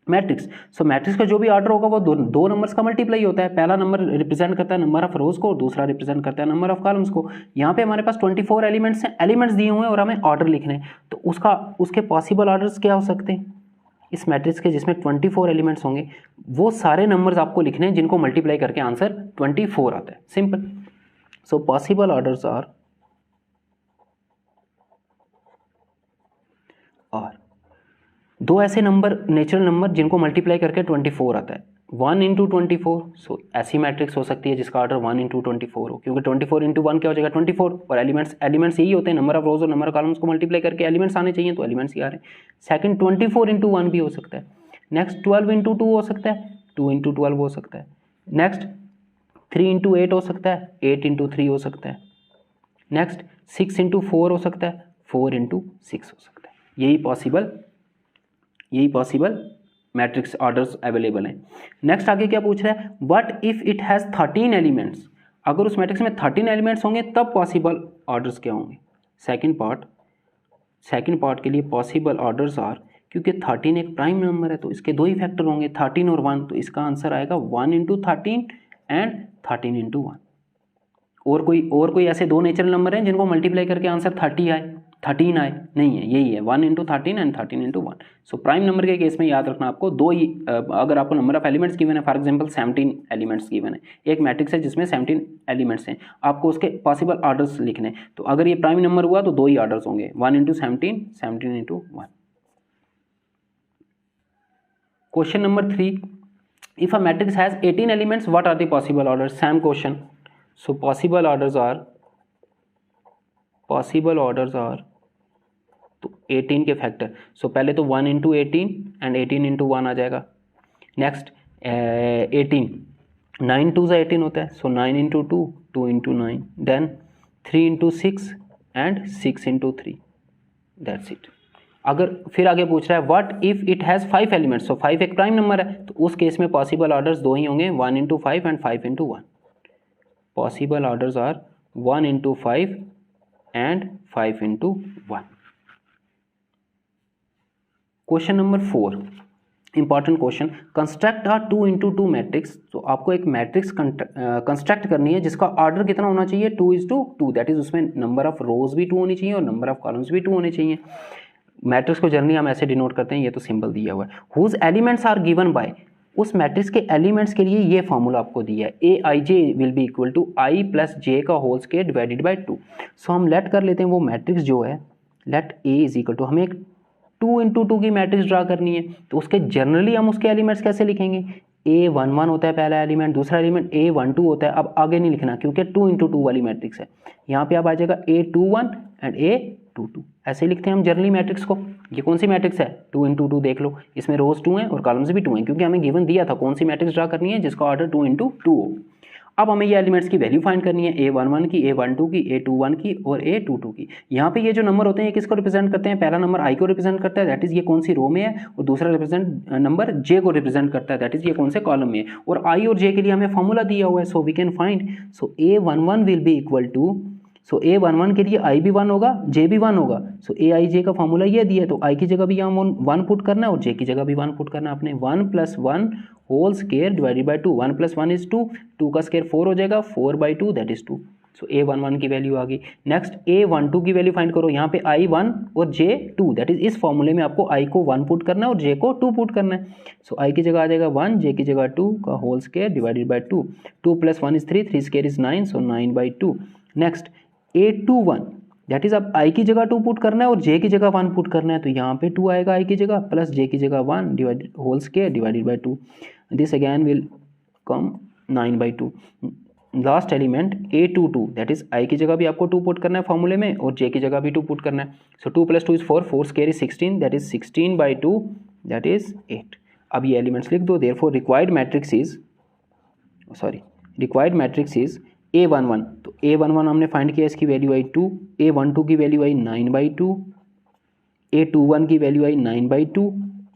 S1: matrix. So matrix का जो भी ऑर्डर होगा वो दो नंबर्स का मल्टीप्लाई होता है। पहला नंबर रिप्रेजेंट करता है नंबर ऑफ रोज को और दूसरा रिप्रेजेंट करता है नंबर ऑफ कॉलम्स को। यहाँ पे हमारे पास 24 एलिमेंट्स हैं, एलिमेंट्स दिए हुए हैं और हमें ऑर्डर लिखने हैं, तो उसके पॉसिबल ऑर्डर्स क्या हो सकते हैं इस मैट्रिक्स के जिसमें 24 एलिमेंट्स होंगे? वो सारे नंबर्स आपको लिखने हैं जिनको मल्टीप्लाई करके आंसर 24 आता है, simple. So possible orders are दो ऐसे नंबर, नेचुरल नंबर जिनको मल्टीप्लाई करके 24 आता है, 1 इंटू 24। सो ऐसी मैट्रिक्स हो सकती है जिसका ऑर्डर 1 इंटू 24 हो, क्योंकि 24 इंटू 1 क्या हो जाएगा 24, और एलिमेंट्स यही होते हैं, नंबर ऑफ रोज और नंबर ऑफ कॉलम्स को मल्टीप्लाई करके एलिमेंट्स आने चाहिए, तो एलिमेंट्स ही आ रहे हैं। सेकंड 24 इंटू 1 भी हो सकता है। नेक्स्ट 12 इंटू 2 हो सकता है, 2 इंटू 12 हो सकता है। नेक्स्ट 3 इंटू 8 हो सकता है, 8 इंटू 3 हो सकता है। नेक्स्ट 6 इंटू 4 हो सकता है, 4 इंटू 6 हो सकता है। यही पॉसिबल मैट्रिक्स ऑर्डर्स अवेलेबल हैं। नेक्स्ट आगे क्या पूछ रहा है, what if it has 13 elements. अगर उस मैट्रिक्स में 13 एलिमेंट्स होंगे तब पॉसिबल ऑर्डर्स क्या होंगे? सेकंड पार्ट के लिए पॉसिबल ऑर्डर्स आर, क्योंकि 13 एक प्राइम नंबर है तो इसके 2 ही फैक्टर होंगे, 13 और 1, तो इसका आंसर आएगा 1 इंटू 13 एंड 13 इंटू 1। और कोई ऐसे दो नेचुरल नंबर हैं जिनको मल्टीप्लाई करके आंसर 13 आए? नहीं है, यही है 1 into 13 and 13 into 1। So prime number के केस में याद रखना आपको दो ही, अगर आपको नंबर ऑफ एलिमेंट्स गिवन है, फॉर एग्जांपल 17 एलिमेंट्स गिवन है, एक मैट्रिक्स है जिसमें 17 एलिमेंट्स हैं, आपको उसके पॉसिबल ऑर्डर्स लिखने हैं। तो अगर ये प्राइम नंबर हुआ तो दो ही ऑर्डर्स होंगे, 1 into 17, 17 into 1। Question number 3, if a matrix has 18 elements, what are the possible orders? Same question. So possible orders are तो 18 के फैक्टर। सो पहले तो 1 इंटू 18 एंड 18 इंटू 1 आ जाएगा। नेक्स्ट 18, 9 2 18 होता है, so 9 into 2, 2 into 9, then 3 into 6 and 6 into 3, that's it. अगर फिर आगे पूछ रहा है what if it has 5 elements, so 5 एक प्राइम नंबर है, तो उस केस में पॉसिबल ऑर्डर्स दो ही होंगे, 1 into 5 and 5 into 1। Possible orders are 1 into 5 and 5 into 1। Question number 4, important question, construct a 2 into 2 matrix. तो आपको एक मैट्रिक्स कंस्ट्रक्ट करनी है जिसका ऑर्डर कितना होना चाहिए, 2:2, दैट इज उसमें नंबर ऑफ रोज भी 2 होनी चाहिए और नंबर ऑफ कॉलम्स भी 2 होने चाहिए। मैट्रिक्स को जनरली हम ऐसे डिनोट करते हैं, ये तो सिंबल दिया हुआ है। Whose elements are given by, उस मैट्रिक्स के एलिमेंट्स के लिए ये फॉर्मूला आपको दिया है, Aij will be equal to i plus j का whole square divided by 2। So हम लेट कर लेते हैं वो मैट्रिक्स जो है, let A is equal to, हमें एक 2 इंटू 2 की मैट्रिक्स ड्रा करनी है, तो उसके जनरली हम उसके एलिमेंट्स कैसे लिखेंगे, A11 होता है पहला एलिमेंट, दूसरा एलिमेंट A12 होता है। अब आगे नहीं लिखना क्योंकि 2 इंटू 2 वाली मैट्रिक्स है, यहाँ पे अब आ जाएगा A21 एंड A22, ऐसे लिखते हैं हम जनरली मैट्रिक्स को। ये कौन सी मैट्रिक्स है, 2 इंटू 2, देख लो इसमें रोज 2 हैं और कॉलम्स भी 2 हैं, क्योंकि हमें गिवन दिया था कौन सी मैट्रिक्स ड्रा करनी है जिसका ऑर्डर 2 इंटू 2 हो। अब हमें ये एलिमेंट्स की वैल्यू फाइंड करनी है, A11 की, A12 की, A21 की और A22 की। यहाँ पे ये जो नंबर होते हैं ये किसको रिप्रेजेंट करते हैं, पहला नंबर I को रिप्रेजेंट करता है, दैट इज ये कौन सी रो में है, और दूसरा रिप्रेजेंट नंबर J को रिप्रेजेंट करता है, दैट इज ये कौन से कॉलम में है। और I और J के लिए हमें फॉर्मूला दिया हुआ है, so we can find, so A11 will be equal to, so A11 के लिए I भी 1 होगा, J भी 1 होगा, सो AIJ का फॉर्मूला ये दिया है, तो I की जगह भी यहाँ 1 पुट करना है और J की जगह भी 1 पुट करना है अपने, 1 + 1 whole square divided by 2, 1 + 1 is 2, 2 का स्क्वायर 4 हो जाएगा, 4/2 दैट इज 2। सो A11 की वैल्यू आ गई। नेक्स्ट A12 की वैल्यू फाइंड करो, यहाँ पे I 1 और J 2, दैट इज इस फॉर्मूले में आपको I को 1 पुट करना है और J को 2 पुट करना है। सो I की जगह आ जाएगा 1, J की जगह 2 का whole square divided by 2, 2 + 1 is 3, 3 square is 9, so 9/2। Next A21, that is अब I की जगह 2 पुट करना है और J की जगह 1 पुट करना है, तो यहाँ पे 2 आएगा I की जगह प्लस J की जगह 1 divided whole square divided by 2, this again will come 9/2। Last element A22, that is I की जगह भी आपको 2 पुट करना है फॉर्मूले में और J की जगह भी 2 पुट करना है, so 2 + 2 is 4, 4 square is 16, that is 16/2, that is 8। अब ये एलिमेंट्स लिख दो, therefore required matrix is A11, तो A11 हमने फाइंड किया, इसकी वैल्यू आई 2, A12 की वैल्यू आई 9/2, A21 की वैल्यू आई 9/2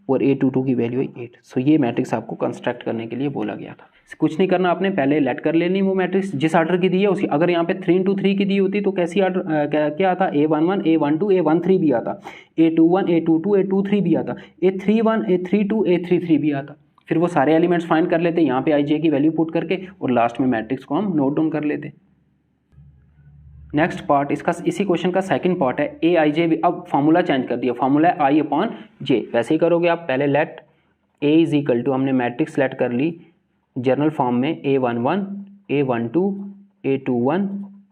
S1: और A22 की वैल्यू आई 8। सो ये मैट्रिक्स आपको कंस्ट्रक्ट करने के लिए बोला गया था। कुछ नहीं करना, आपने पहले लेट कर लेनी वो मैट्रिक्स जिस ऑर्डर की दी है उसी। अगर यहाँ पे 3 इंटू 3 की दी होती तो कैसी ऑर्डर क्या आता, A11 A12 A13 भी आता, A21 A22 A23 भी आता, A31 A32 A33 भी आता। फिर वो सारे एलिमेंट्स फाइंड कर लेते यहाँ पे I J की वैल्यू पुट करके और लास्ट में मैट्रिक्स को हम नोट डाउन कर लेते। नेक्स्ट पार्ट इसका, इसी क्वेश्चन का सेकंड पार्ट है AIJ। अब फॉर्मूला चेंज कर दिया, फॉर्मूला है I/J, वैसे ही करोगे आप। पहले let A is equal to, हमने मैट्रिक्स लेट कर ली जनरल फॉर्म में, A11 A12 A21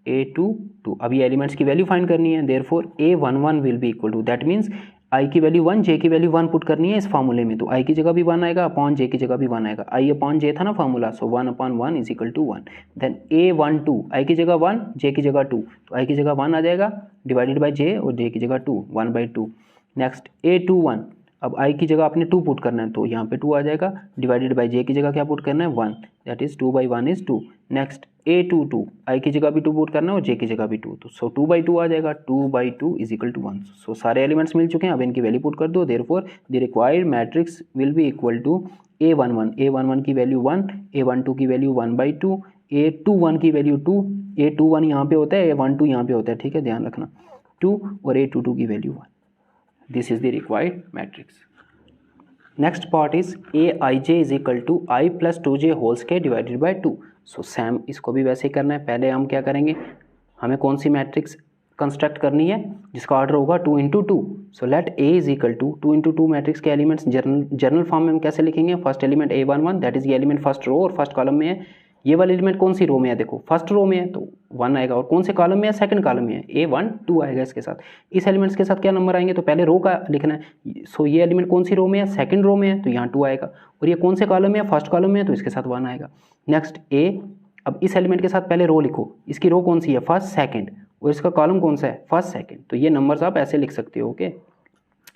S1: A22। अब ये एलिमेंट्स की वैल्यू फाइंड करनी है, therefore A11 will be equal to, that means I की वैल्यू 1 J की वैल्यू 1 पुट करनी है इस फार्मूले में, तो I की जगह भी 1 आएगा अपॉन J की जगह भी 1 आएगा, I/J था ना formula, so 1/1 is equal to 1। Then A12, I की जगह 1 J की जगह 2, तो I की जगह 1 आ जाएगा डिवाइडेड बाय J और J की जगह 2, 1/2। नेक्स्ट A21, अब I की जगह आपने 2 पुट करना है, तो यहाँ पे 2 आ जाएगा डिवाइडेड बाय J की जगह क्या पुट करना है 1, that is 2/1 is 2। Next A22, I की जगह भी 2 पुट करना है और J की जगह भी 2, तो सो 2/2 आ जाएगा, 2/2 इज इक्वल टू 1। सो सारे एलिमेंट्स मिल चुके हैं, अब इनकी वैल्यू पुट कर दो, therefore the required matrix will be equal to A11 की वैल्यू 1, A12 की वैल्यू 1/2, A21 की वैल्यू 2, A21 यहाँ पे होता है A12 यहाँ पे होता है, ठीक है ध्यान रखना, 2 और A22 की value 1। This is the required matrix. Next part is AIJ is equal to I + 2J whole square divided by 2। So same इसको भी वैसे ही करना है। पहले हम क्या करेंगे, हमें कौन सी मैट्रिक्स कंस्ट्रक्ट करनी है जिसका ऑर्डर होगा 2 × 2। So let A is equal to 2 × 2 matrix के एलिमेंट्स जनरल फॉर्म में हम कैसे लिखेंगे, first element A11 that is ये एलिमेंट फर्स्ट रो और फर्स्ट कॉलम में है। ये वाला एलिमेंट कौन सी रो में है, देखो फर्स्ट रो में है तो 1 आएगा, और कौन से कॉलम में है, सेकंड कॉलम में है, A1 2 आएगा इसके साथ। इस एलिमेंट्स के साथ क्या नंबर आएंगे, तो पहले रो का लिखना है। सो ये एलिमेंट कौन सी रो में है, सेकंड रो में है तो यहाँ 2 आएगा, और ये कौन से कॉलम में है, फर्स्ट कॉलम में है तो इसके साथ 1 आएगा। नेक्स्ट A, अब इस एलिमेंट के साथ पहले रो लिखो, इसकी रो कौन सी है, फर्स्ट सेकंड, और इसका कॉलम कौन सा है, फर्स्ट सेकंड। तो ये नंबर्स आप ऐसे लिख सकते हो। ओके,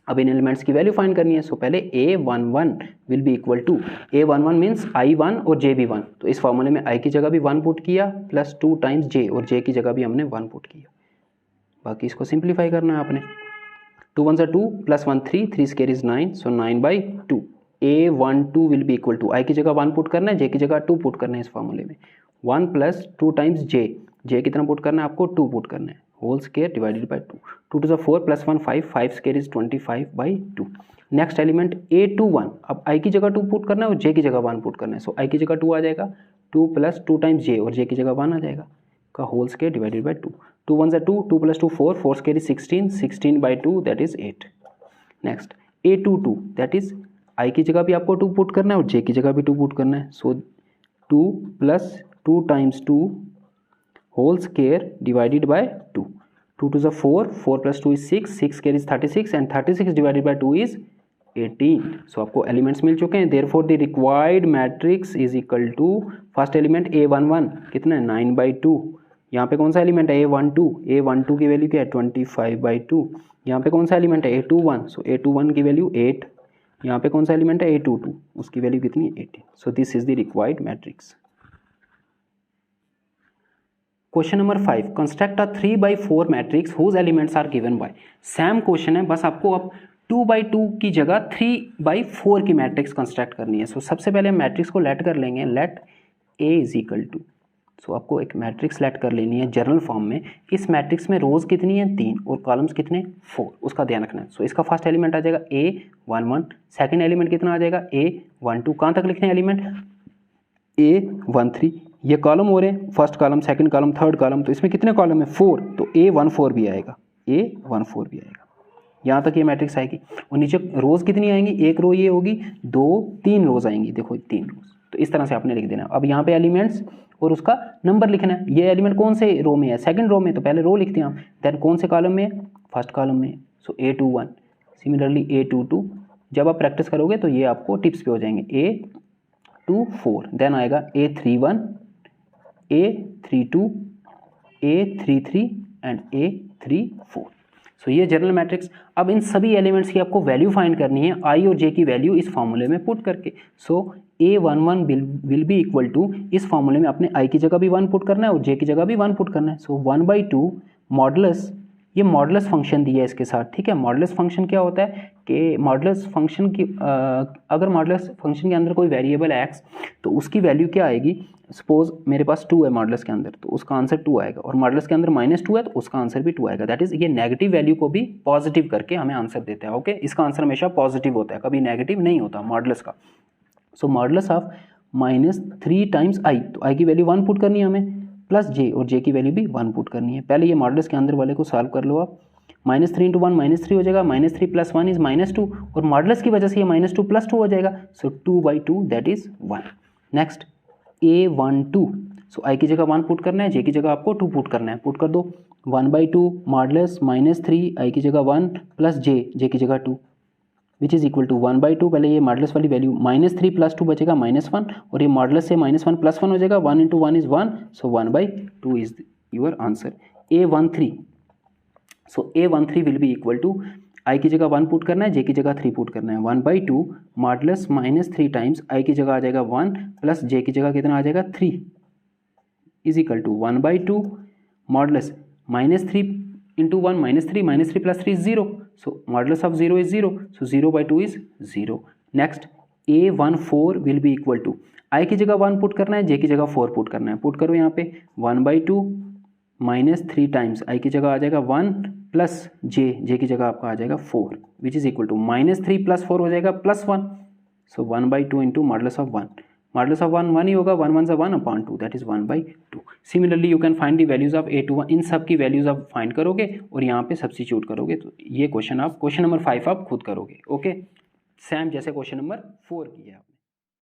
S1: अब इन एलिमेंट्स की वैल्यू फाइंड करनी है। सो पहले A11 will be equal to, A11 means I1 और J भी 1, तो इस फॉर्मूले में I की जगह भी 1 पुट किया प्लस 2 टाइम्स J, और J की जगह भी हमने 1 पुट किया। बाकी इसको सिंप्लीफाई करना है आपने। 2 1 2 plus 1 3, 3 square is 9, so 9/2। A12 will be equal to, I की जगह 1 पुट करना है, J की जगह 2 पुट करना है इस फॉर्मूले में। 1 प्लस 2 टाइम्स J कितना पुट करना है आपको, 2 पुट करना है, whole square divided by 2, 2 to the 4 plus 1 5, 5 square is 25/2। Next element A21, अब I की जगह 2 पुट करना है और J की जगह 1 पुट करना है। सो I की जगह 2 आ जाएगा, 2 प्लस 2 टाइम्स J, और J की जगह 1 आ जाएगा, का whole square divided by 2, 2 1 2, 2 plus 2 4, 4 square is 16, 16/2 that is 8। Next A22 that is I की जगह भी आपको 2 पुट करना है और J की जगह भी 2 पुट करना है। So 2 plus 2 times 2 whole square divided by 2, 2 to the 4, 4 plus 2 is 6, 6 square is 36 and 36 divided by 2 is 18। So आपको एलिमेंट्स मिल चुके हैं। therefore the required matrix is equal to first element A11 कितना है 9/2, यहाँ पे कौन सा एलिमेंट है A12 की वैल्यू क्या है 25/2, यहाँ पे कौन सा एलिमेंट है A21, सो A21 की वैल्यू 8, यहाँ पे कौन सा एलिमेंट है A22, उसकी वैल्यू कितनी 18। So this is the required matrix. Question number 5, construct a 3/4 matrix whose elements are given by. Same question है, बस आपको अब 2/2 की जगह 3/4 की मैट्रिक्स कंस्ट्रक्ट करनी है। सो सबसे पहले हम मैट्रिक्स को लेट कर लेंगे, let A is equal to, so आपको एक मैट्रिक्स लेट कर लेनी है जनरल फॉर्म में। इस मैट्रिक्स में रोज कितनी है 3 और कॉलम्स कितने 4, उसका ध्यान रखना है। सो इसका फर्स्ट एलिमेंट आ जाएगा A11, सेकेंड एलिमेंट कितना आ जाएगा A12, कहाँ तक लिखने हैं एलिमेंट A13, ये कॉलम हो रहे हैं, first column, second column, third column, तो इसमें कितने कॉलम है 4, तो A14 भी आएगा, A14 भी आएगा, यहाँ तक ये मैट्रिक्स आएगी। और नीचे रोज कितनी आएंगी, एक रो ये होगी, 2 3 रोज आएंगी, देखो 3 रोज, तो इस तरह से आपने लिख देना। अब यहाँ पे एलिमेंट्स और उसका नंबर लिखना है। ये एलिमेंट कौन से रो में है, सेकंड रो में, तो पहले रो लिखते हैं हम, देन कौन से कॉलम में, फर्स्ट कॉलम में, सो A21, सिमिलरली A22। जब आप प्रैक्टिस करोगे तो ये आपको टिप्स पे हो जाएंगे। A24 देन आएगा A31, A32, A33 and A34। सो ये जनरल मैट्रिक्स। अब इन सभी एलिमेंट्स की आपको वैल्यू फाइंड करनी है, I और J की वैल्यू इस फॉर्मूले में पुट करके। So A11 will be equal to, इस फॉर्मूले में अपने I की जगह भी 1 पुट करना है और J की जगह भी 1 पुट करना है। सो 1/2 मॉडुलस, ये मॉडुलस फंक्शन दिया है इसके साथ, ठीक है। मॉडुलस फंक्शन क्या होता है कि मॉडुलस फंक्शन की अगर मॉडुलस फंक्शन के अंदर कोई वेरिएबल है x, तो उसकी वैल्यू क्या आएगी, सपोज मेरे पास 2 है मॉडुलस के अंदर, तो उसका आंसर 2 आएगा, और मॉडुलस के अंदर -2 है तो उसका आंसर भी 2 आएगा। दैट इज ये नेगेटिव वैल्यू को भी पॉजिटिव करके हमें आंसर देता है। ओके, इसका आंसर हमेशा पॉजिटिव होता है, कभी नेगेटिव नहीं होता मॉडुलस का। सो मॉडुलस ऑफ -3 टाइम्स I, तो I की वैल्यू 1 पुट करनी है हमें, प्लस J, और J की वैल्यू भी 1 पुट करनी है। पहले ये मॉडुलस के अंदर वाले को सॉल्व कर लो आप। -3 × 1 -3 हो जाएगा, -3 + 1 इज -2, और मॉडुलस की वजह से ये -2 + 2 हो जाएगा, सो 2/2 that is 1। Next A12, so I की जगह 1 पुट करना है, J की जगह आपको 2 पुट करना है, पुट कर दो। 1/2 मॉडुलस -3, I की जगह 1 प्लस J की जगह 2, विच इज इक्वल टू 1/2। पहले ये मॉडुलस वाली वैल्यू -3 + 2 बचेगा -1, और ये मॉडुलस से -1 + 1 हो जाएगा, 1 × 1 is 1, so 1/2 is your answer. A13, so A13 will be equal to, I की जगह 1 पुट करना है, J की जगह 3 पुट करना है। 1/2 मॉडुलस -3 टाइम्स I की जगह आ जाएगा 1 प्लस J की जगह कितना आ जाएगा 3, is equal to 1/2 modulus -3 × 1 -3, -3 + 3 is 0, so modulus of 0 is 0, so 0/2 is 0। Next A14 will be equal to, I की जगह 1 पुट करना है, J की जगह 4 पुट करना है, पुट करो यहाँ पे 1/2 -3 टाइम्स I की जगह आ जाएगा 1 प्लस J की जगह आपका आ जाएगा 4, विच इज इक्वल टू -3 + 4 हो जाएगा +1, so 1/2 × modulus of 1, modulus of 1 1 ही होगा, 1 1 1 upon 2 that is 1/2। Similarly you can find the values of a to 1, इन सब की वैल्यूज आप फाइंड करोगे और यहाँ पे सब्स्टिट्यूट करोगे, तो ये क्वेश्चन नंबर 5 आप खुद करोगे। ओके, सेम जैसे क्वेश्चन नंबर 4 किया आपने।